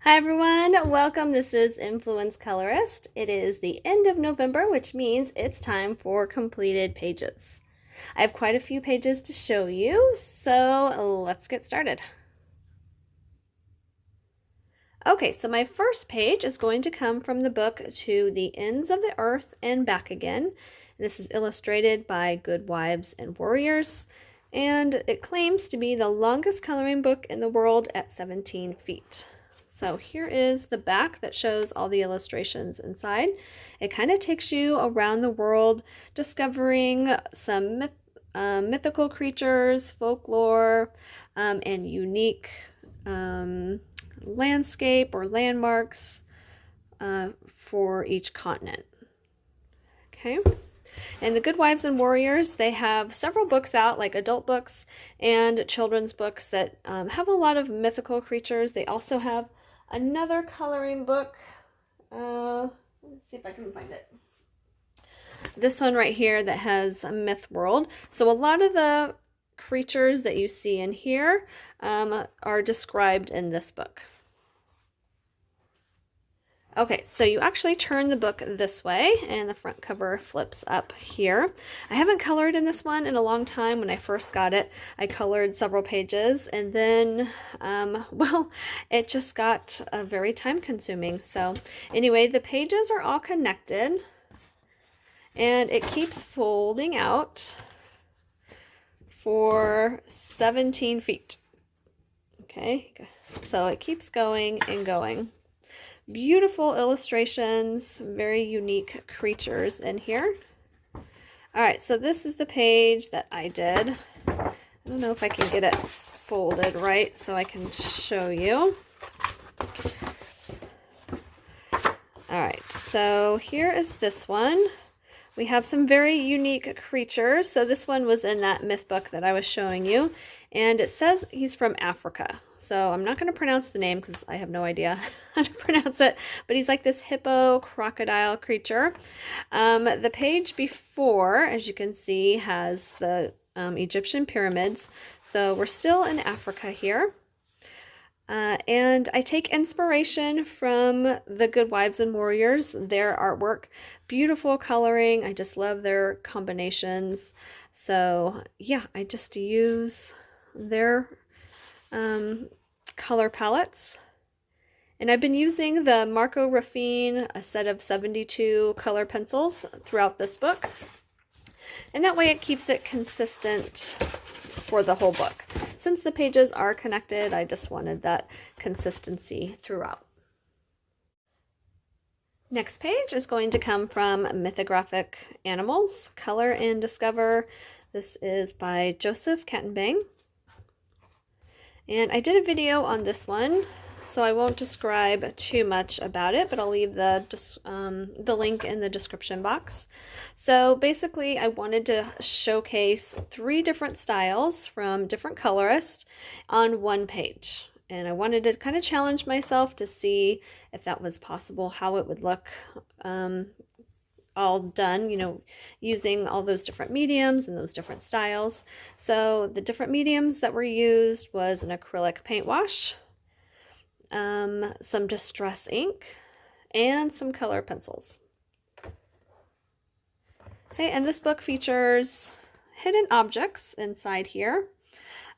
Hi everyone, welcome. This is Influence Colorist. It is the end of November, which means it's time for completed pages. I have quite a few pages to show you, so let's get started. Okay, so my first page is going to come from the book To the Ends of the Earth and Back Again. This is illustrated by Good Wives and Warriors, and it claims to be the longest coloring book in the world at 17 feet. So here is the back that shows all the illustrations inside. It kind of takes you around the world discovering some mythical creatures, folklore, and unique landscape or landmarks for each continent. Okay. And the Good Wives and Warriors, they have several books out, like adult books and children's books that have a lot of mythical creatures. They also have another coloring book. Let's see if I can find it. This one right here that has a myth world. So a lot of the creatures that you see in here are described in this book. Okay, so you actually turn the book this way and the front cover flips up here. I haven't colored in this one in a long time. When I first got it, I colored several pages and then, well, it just got very time consuming. So anyway, the pages are all connected and it keeps folding out for 17 feet. Okay, so it keeps going and going. Beautiful illustrations, very unique creatures in here. All right, so this is the page that I did. I don't know if I can get it folded right so I can show you. All right, so here is this one. We have some very unique creatures. So this one was in that myth book that I was showing you, and it says he's from Africa. So I'm not going to pronounce the name because I have no idea how to pronounce it, but he's like this hippo crocodile creature. The page before, as you can see, has the Egyptian pyramids. So we're still in Africa here. And I take inspiration from the Good Wives and Warriors, their artwork. Beautiful coloring. I just love their combinations. So yeah, I just use their color palettes. And I've been using the Marco Raffine, a set of 72 color pencils throughout this book. And that way it keeps it consistent for the whole book. Since the pages are connected, I just wanted that consistency throughout. Next page is going to come from Mythographic Animals, Color and Discover. This is by Joseph Catimbang. And I did a video on this one, so I won't describe too much about it, but I'll leave the link in the description box. So basically, I wanted to showcase 3 different styles from different colorists on one page. And I wanted to kind of challenge myself to see if that was possible, how it would look all done, you know, using all those different mediums and those different styles. So the different mediums that were used was an acrylic paint wash, some distress ink, and some color pencils. Okay, and this book features hidden objects inside here.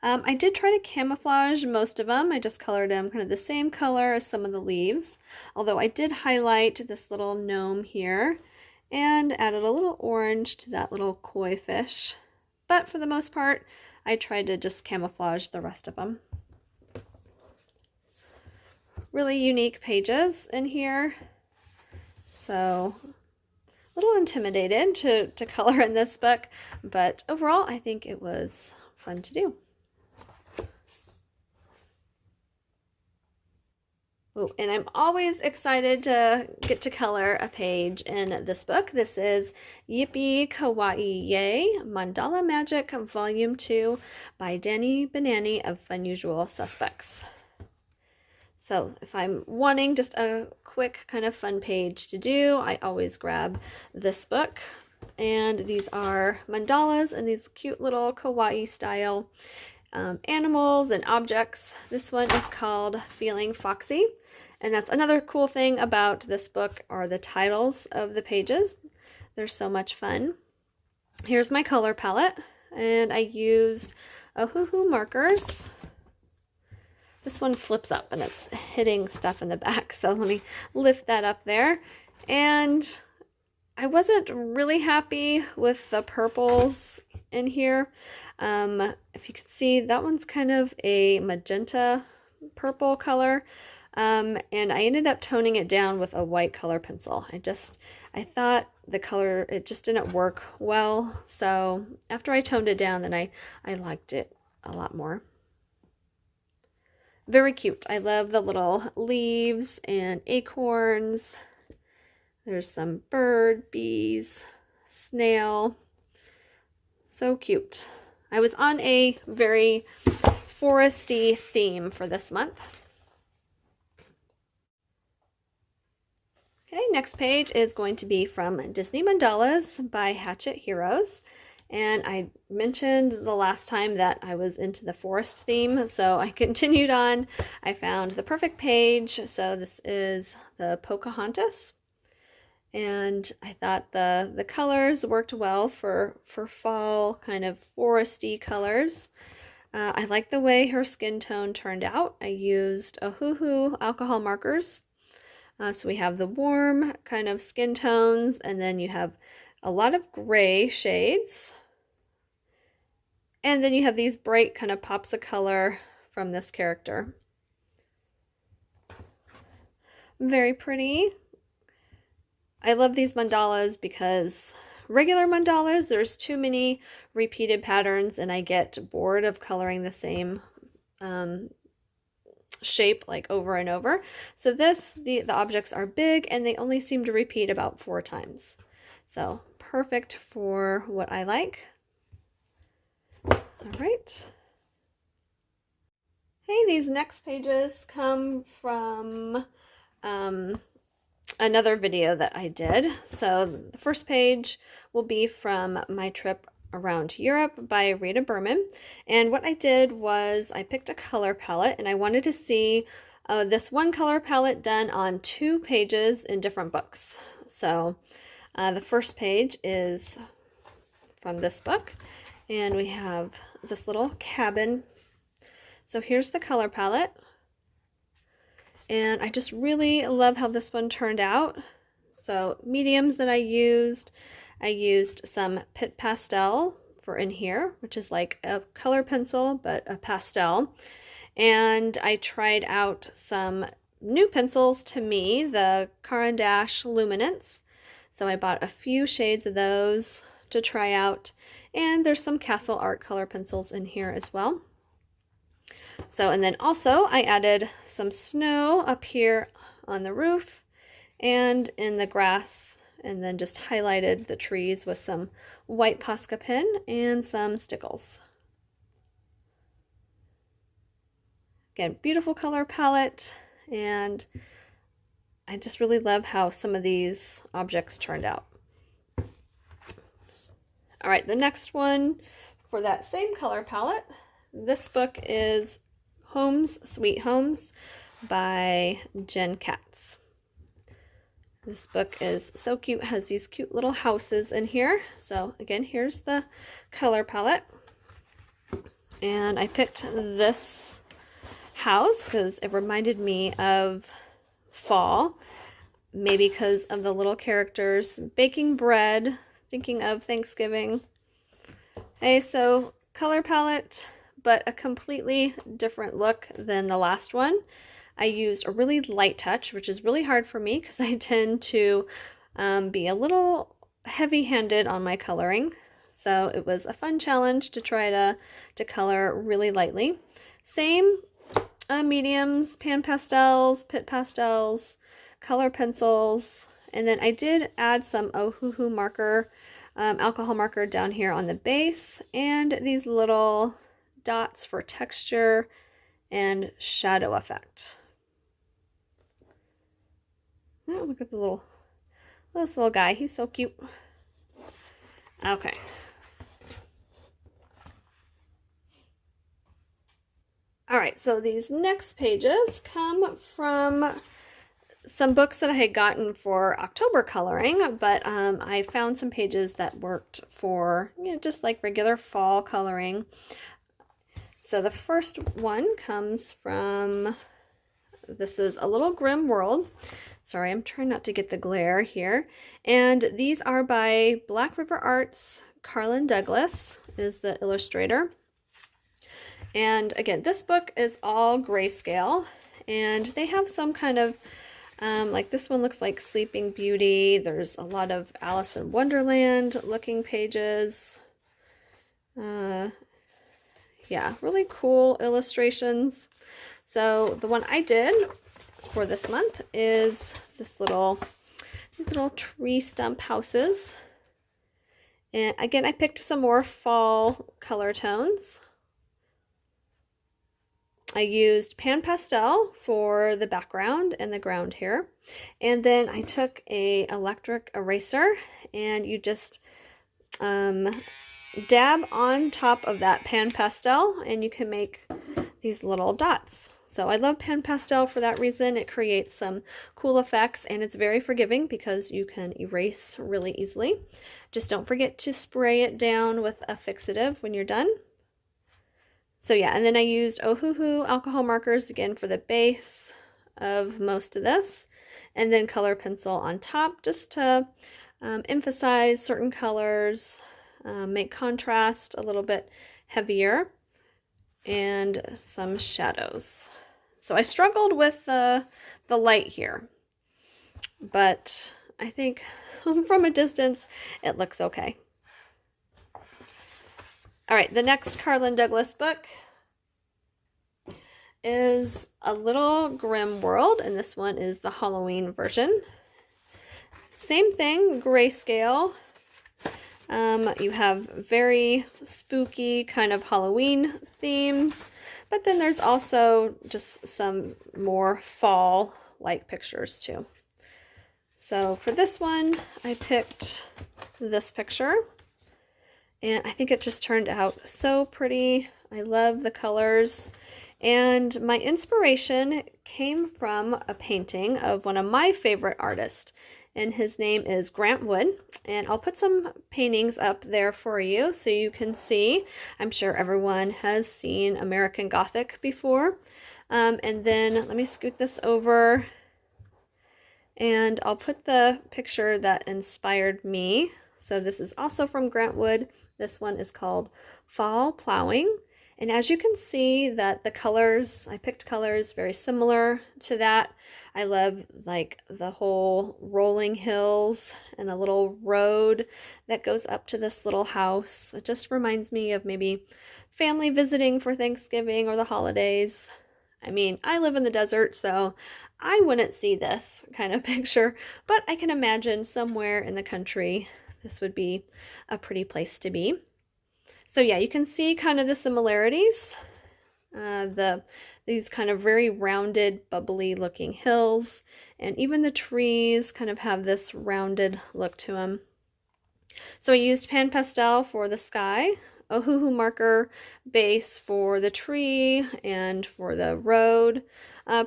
I did try to camouflage most of them. I just colored them kind of the same color as some of the leaves, although I did highlight this little gnome here and added a little orange to that little koi fish. But for the most part, I tried to just camouflage the rest of them. Really unique pages in here. So a little intimidated to color in this book, but overall I think it was fun to do. Ooh, and I'm always excited to get to color a page in this book. This is Yippee, Kawaii, Yay, Mandala Magic, Volume 2 by Dani Banani of Funusual Suspects. So if I'm wanting just a quick kind of fun page to do, I always grab this book. And these are mandalas and these cute little kawaii style animals and objects. This one is called Feeling Foxy. And that's another cool thing about this book, are the titles of the pages. They're so much fun. Here's my color palette, and I used Ohuhu markers. This one flips up and it's hitting stuff in the back, so let me lift that up there. And I wasn't really happy with the purples in here. If you can see, that one's kind of a magenta purple color. And I ended up toning it down with a white color pencil. I thought the color, it just didn't work well. So after I toned it down, then I liked it a lot more. Very cute. I love the little leaves and acorns. There's some bird, bees, snail. So cute. I was on a very foresty theme for this month. Okay, next page is going to be from Disney Mandalas by Hachette Heroes. And I mentioned the last time that I was into the forest theme, so I continued on. I found the perfect page. So this is the Pocahontas. And I thought the colors worked well for fall, kind of foresty colors. I like the way her skin tone turned out. I used Ohuhu alcohol markers. So we have the warm kind of skin tones, and then you have a lot of gray shades. And then you have these bright kind of pops of color from this character. Very pretty. I love these mandalas because regular mandalas, there's too many repeated patterns and I get bored of coloring the same shape like over and over. So the objects are big and they only seem to repeat about 4 times. So perfect for what I like. All right. Hey, these next pages come from another video that I did. So the first page will be from my trip around Europe by Rita Berman. And what I did was I picked a color palette and I wanted to see this one color palette done on 2 pages in different books. So the first page is from this book and we have this little cabin. So here's the color palette. And I just really love how this one turned out. So mediums that I used some Pit Pastel for in here, which is like a color pencil, but a pastel. And I tried out some new pencils to me, the Caran d'Ache Luminance. So I bought a few shades of those to try out. And there's some Castle Art color pencils in here as well. So, and then also I added some snow up here on the roof and in the grass, and then just highlighted the trees with some white Posca pen and some stickles. Again, beautiful color palette, and I just really love how some of these objects turned out. All right, the next one for that same color palette, this book is Homes, Sweet Homes by Jen Katz. This book is so cute, has these cute little houses in here. So again, here's the color palette. And I picked this house because it reminded me of fall, maybe because of the little characters baking bread, thinking of Thanksgiving. Okay, so color palette, but a completely different look than the last one. I used a really light touch, which is really hard for me because I tend to be a little heavy-handed on my coloring. So it was a fun challenge to try to color really lightly. Same mediums, pan pastels, pit pastels, color pencils, and then I did add some Ohuhu marker, alcohol marker down here on the base, and these little dots for texture and shadow effect. Oh, look at this little guy. He's so cute. Okay. All right, so these next pages come from some books that I had gotten for October coloring, but I found some pages that worked for, just like regular fall coloring. So the first one comes from, this is A Little Grimm World. Sorry, I'm trying not to get the glare here. And these are by Black River Arts. Karlon Douglas is the illustrator. And again, this book is all grayscale, and they have some kind of like this one looks like Sleeping Beauty. There's a lot of Alice in Wonderland looking pages. Yeah, really cool illustrations. So the one I did for this month is these little tree stump houses. And again, I picked some more fall color tones. I used pan pastel for the background and the ground here. And then I took a electric eraser, and you just dab on top of that pan pastel, and you can make these little dots. So I love pan pastel for that reason. It creates some cool effects, and it's very forgiving because you can erase really easily. Just don't forget to spray it down with a fixative when you're done. So yeah, and then I used Ohuhu alcohol markers again for the base of most of this, and then color pencil on top just to emphasize certain colors, make contrast a little bit heavier, and some shadows. So I struggled with the light here, but I think from a distance it looks okay. All right, the next Karlon Douglas book is A Little Grimm World, and this one is the Halloween version. Same thing, grayscale. You have very spooky kind of Halloween themes, but then there's also just some more fall-like pictures too. So for this one, I picked this picture. And I think it just turned out so pretty. I love the colors. And my inspiration came from a painting of one of my favorite artists. And his name is Grant Wood. And I'll put some paintings up there for you so you can see. I'm sure everyone has seen American Gothic before. And then let me scoot this over. And I'll put the picture that inspired me. So this is also from Grant Wood. This one is called Fall Plowing. And as you can see that the colors, I picked colors very similar to that. I love like the whole rolling hills and a little road that goes up to this little house. It just reminds me of maybe family visiting for Thanksgiving or the holidays. I mean, I live in the desert, so I wouldn't see this kind of picture, but I can imagine somewhere in the country this would be a pretty place to be. So yeah, you can see kind of the similarities. These kind of very rounded, bubbly looking hills, and even the trees kind of have this rounded look to them. So I used pan pastel for the sky, Ohuhu marker base for the tree and for the road.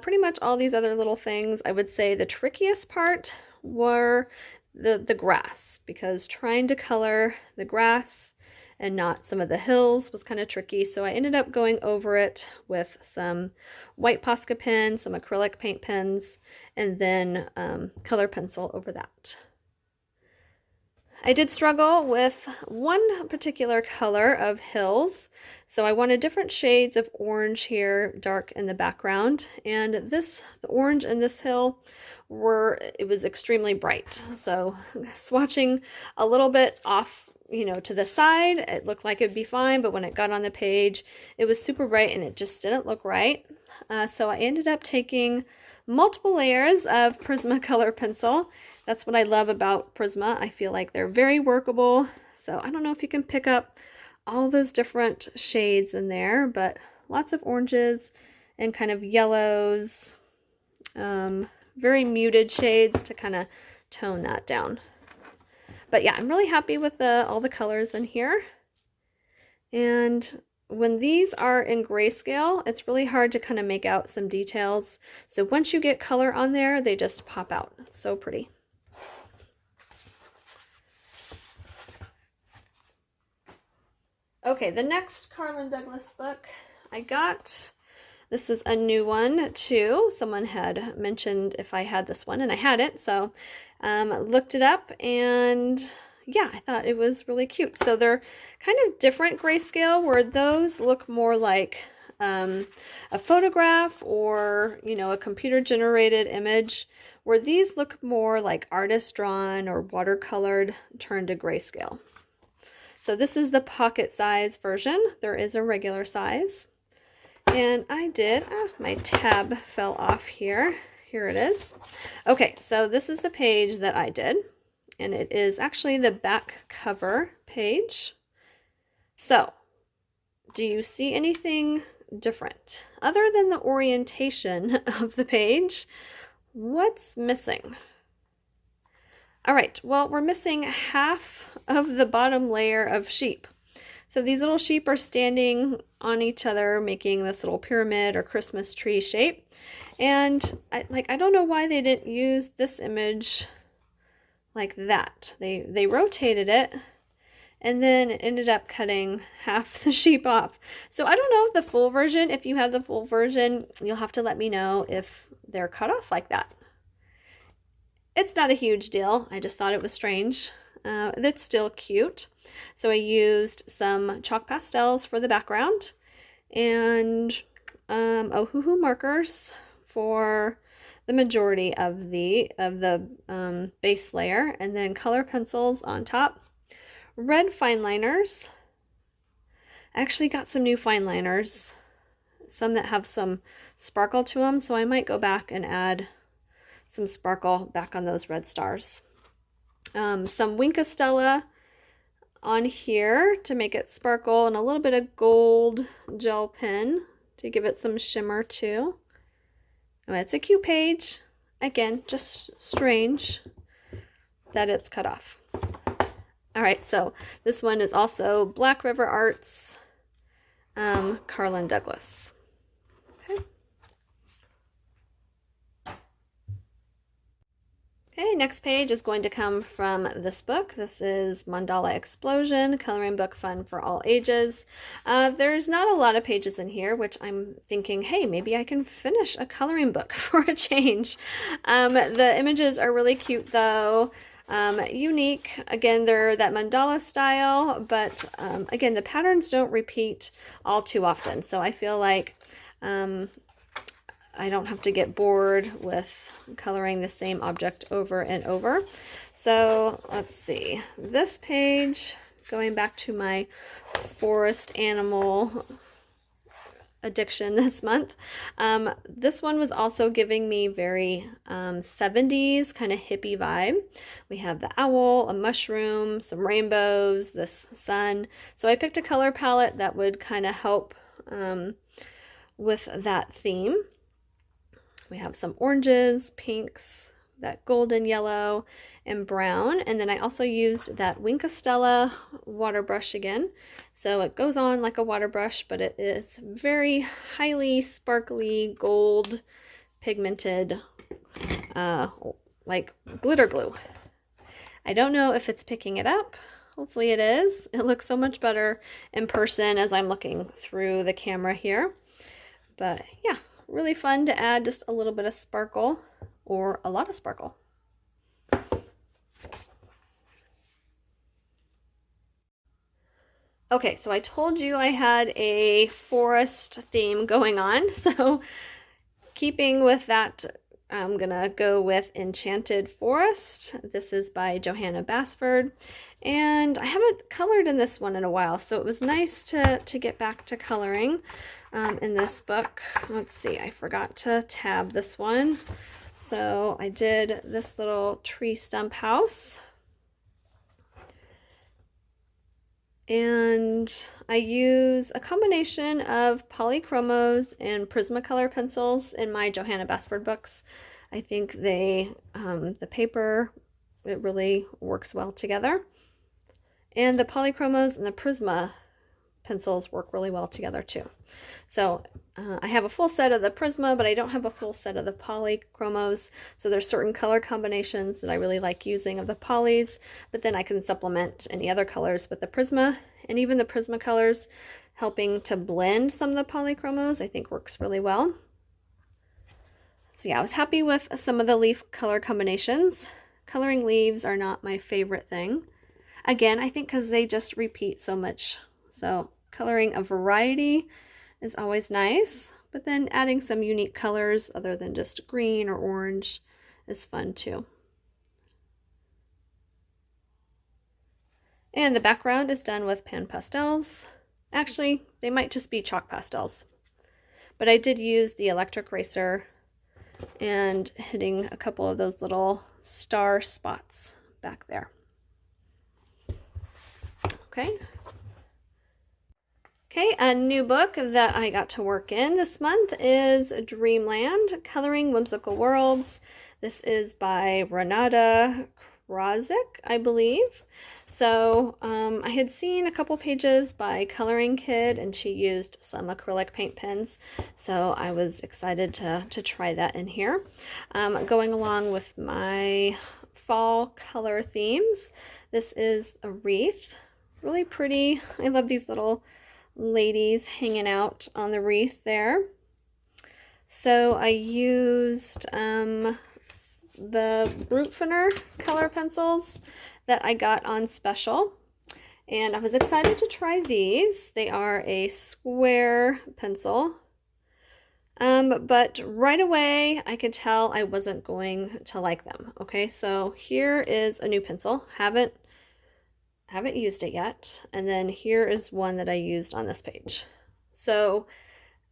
Pretty much all these other little things. I would say the trickiest part were the grass, because trying to color the grass and not some of the hills was kind of tricky. So I ended up going over it with some white Posca pen, some acrylic paint pens, and then color pencil over that. I did struggle with one particular color of hills. So I wanted different shades of orange here, dark in the background. And the orange in this hill it was extremely bright. So swatching a little bit off, to the side, it looked like it'd be fine, but when it got on the page, it was super bright and it just didn't look right. So I ended up taking multiple layers of Prismacolor pencil. That's what I love about Prisma. I feel like they're very workable. So I don't know if you can pick up all those different shades in there, but lots of oranges and kind of yellows, very muted shades to kind of tone that down. But yeah, I'm really happy with all the colors in here. And when these are in grayscale, it's really hard to kind of make out some details. So once you get color on there, they just pop out. It's so pretty. Okay, the next Karlon Douglas book I got, this is a new one too. Someone had mentioned if I had this one, and I hadn't, so looked it up, and yeah, I thought it was really cute. So they're kind of different grayscale, where those look more like a photograph or, you know, a computer generated image, where these look more like artist drawn or watercolored turned to grayscale. So this is the pocket size version. There is a regular size. And I did, my tab fell off here. Here it is. Okay, so this is the page that I did. And it is actually the back cover page. So, do you see anything different? Other than the orientation of the page, what's missing? All right, well, we're missing half of the bottom layer of sheep. So these little sheep are standing on each other, making this little pyramid or Christmas tree shape. And I don't know why they didn't use this image like that. They rotated it, and then it ended up cutting half the sheep off. So I don't know if the full version, if you have the full version, you'll have to let me know if they're cut off like that. It's not a huge deal. I just thought it was strange. It's still cute. So I used some chalk pastels for the background, and Ohuhu markers for the majority of the base layer, and then color pencils on top. Red fine liners. I actually got some new fine liners, some that have some sparkle to them, so I might go back and add some sparkle back on those red stars. Some Winkastella on here to make it sparkle, and a little bit of gold gel pen to give it some shimmer too. Oh, it's a cute page. Again, just strange that it's cut off. All right, so this one is also Black River Arts, Karlon Douglas. Okay, next page is going to come from this book. This is Mandala Explosion, coloring book fun for all ages. There's not a lot of pages in here, which I'm thinking, hey, maybe I can finish a coloring book for a change. The images are really cute though, unique. Again, they're that mandala style, but again, the patterns don't repeat all too often. So I feel like I don't have to get bored with coloring the same object over and over. So let's see, this page, going back to my forest animal addiction this month, this one was also giving me very 70s kind of hippie vibe. We have the owl, a mushroom, some rainbows, this sun. So I picked a color palette that would kind of help with that theme. We have some oranges, pinks, that golden yellow, and brown. And then I also used that Winkastella water brush again. So it goes on like a water brush, but it is very highly sparkly gold pigmented, like glitter glue. I don't know if it's picking it up. Hopefully it is. It looks so much better in person as I'm looking through the camera here. But yeah, really fun to add just a little bit of sparkle or a lot of sparkle. Okay, so I told you I had a forest theme going on, so keeping with that, I'm gonna go with Enchanted Forest. This is by Joanna Basford, and I haven't colored in this one in a while, so it was nice to get back to coloring in this book. Let's see, I forgot to tab this one. So I did this little tree stump house. And I use a combination of polychromos and Prismacolor pencils in my Joanna Basford books. I think they, the paper, it really works well together. And the polychromos and the Prisma pencils work really well together too. So I have a full set of the Prisma, but I don't have a full set of the polychromos. So there's certain color combinations that I really like using of the polys, but then I can supplement any other colors with the Prisma, and even the Prisma colors helping to blend some of the polychromos I think works really well. So yeah, I was happy with some of the leaf color combinations. Coloring leaves are not my favorite thing. Again, I think because they just repeat so much. So coloring a variety is always nice, but then adding some unique colors other than just green or orange is fun too. And the background is done with pan pastels. Actually, they might just be chalk pastels, but I did use the electric eraser and hitting a couple of those little star spots back there. Okay. Okay, a new book that I got to work in this month is Dreamland, Coloring Whimsical Worlds. This is by Renata, Krawczyk, I believe. So I had seen a couple pages by Coloring Kid, and she used some acrylic paint pens. So I was excited to try that in here. Going along with my fall color themes, this is a wreath. Really pretty. I love these little ladies hanging out on the wreath there. So I used the Brutfener color pencils that I got on special, and I was excited to try these. They are a square pencil, but right away I could tell I wasn't going to like them. Okay, so here is a new pencil. Haven't used it yet, and then here is one that I used on this page. So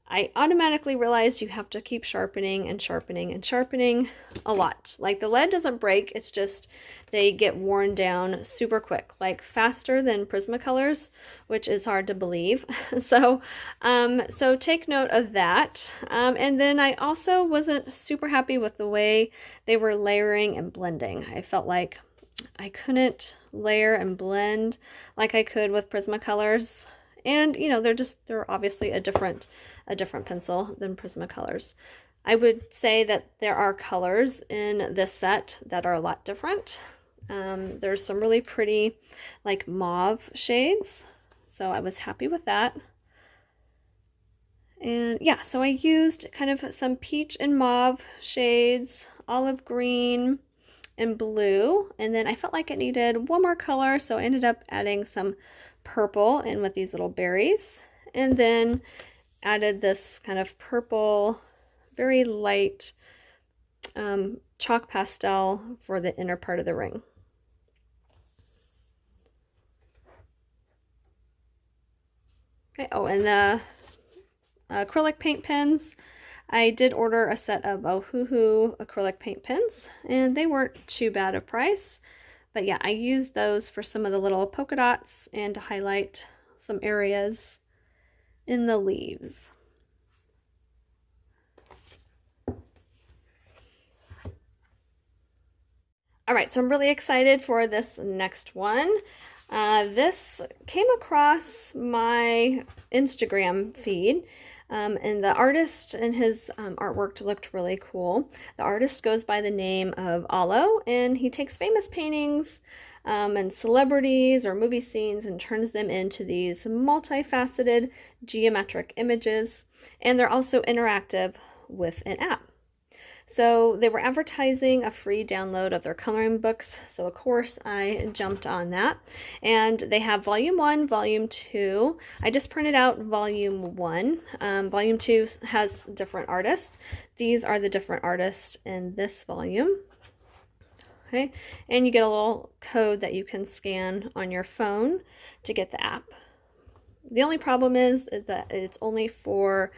I automatically realized you have to keep sharpening and sharpening and sharpening a lot. Like the lead doesn't break, it's just they get worn down super quick, like faster than Prismacolors, which is hard to believe. So take note of that. And then I also wasn't super happy with the way they were layering and blending. I felt like I couldn't layer and blend like I could with Prismacolors. And you know, they're obviously a different pencil than Prismacolors. I would say that there are colors in this set that are a lot different. There's some really pretty like mauve shades, so I was happy with that. And yeah, so I used kind of some peach and mauve shades, olive green and blue, and then I felt like it needed one more color, so I ended up adding some purple in with these little berries, and then added this kind of purple, very light chalk pastel for the inner part of the ring. Okay, oh, and the acrylic paint pens. I did order a set of Ohuhu acrylic paint pens, and they weren't too bad a price. But yeah, I used those for some of the little polka dots and to highlight some areas in the leaves. All right, so I'm really excited for this next one. This came across my Instagram feed. And the artist and his artwork looked really cool. The artist goes by the name of Alo, and he takes famous paintings and celebrities or movie scenes and turns them into these multifaceted geometric images. And they're also interactive with an app. So they were advertising a free download of their coloring books, so of course I jumped on that. And they have volume 1, volume 2. I just printed out volume 1. Volume 2 has different artists. These are the different artists in this volume. Okay, and you get a little code that you can scan on your phone to get the app. The only problem is that it's only for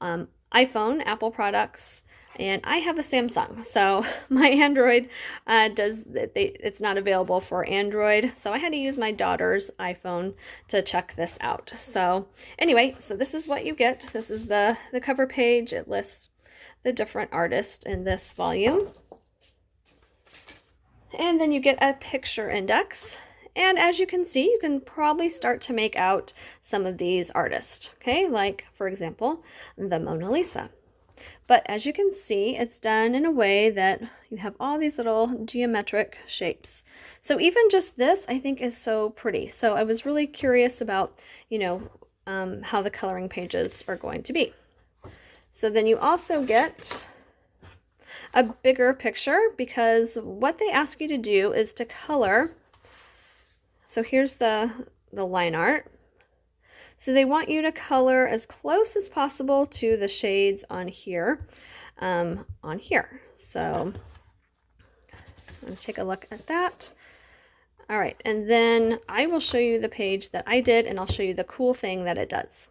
iPhone, Apple products, and I have a Samsung, so my Android it's not available for Android, so I had to use my daughter's iPhone to check this out. So anyway, so this is what you get. This is the cover page. It lists the different artists in this volume. And then you get a picture index, And as you can see, you can probably start to make out some of these artists, okay? Like, for example, the Mona Lisa. But as you can see, it's done in a way that you have all these little geometric shapes. So even just this, I think, is so pretty. So I was really curious about, how the coloring pages are going to be. So then you also get a bigger picture, because what they ask you to do is to color. So here's the line art. So they want you to color as close as possible to the shades on here. So I'm going to take a look at that. All right, and then I will show you the page that I did, and I'll show you the cool thing that it does.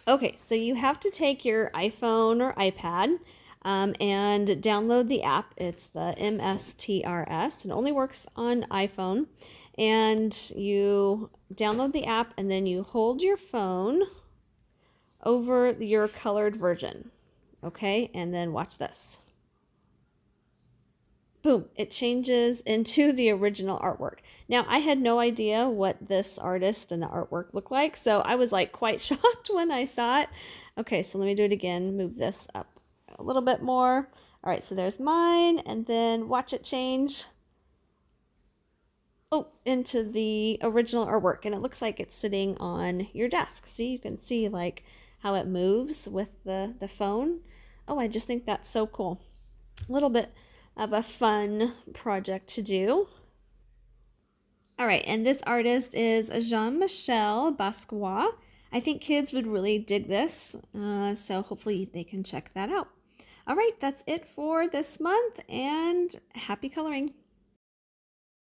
Okay, so you have to take your iPhone or iPad and download the app. It's the MSTRS. It only works on iPhone. And you download the app, and then you hold your phone over your colored version. Okay, and then watch this. Boom, it changes into the original artwork. Now, I had no idea what this artist and the artwork looked like, so I was like quite shocked when I saw it. Okay, so let me do it again. Move this up a little bit more. All right, so there's mine, and then watch it change. Oh, into the original artwork, and it looks like it's sitting on your desk. See, you can see like how it moves with the phone. Oh, I just think that's so cool. A little bit of a fun project to do. All right, and this artist is Jean-Michel Basquiat. I think kids would really dig this, so hopefully they can check that out. All right, that's it for this month, and happy coloring.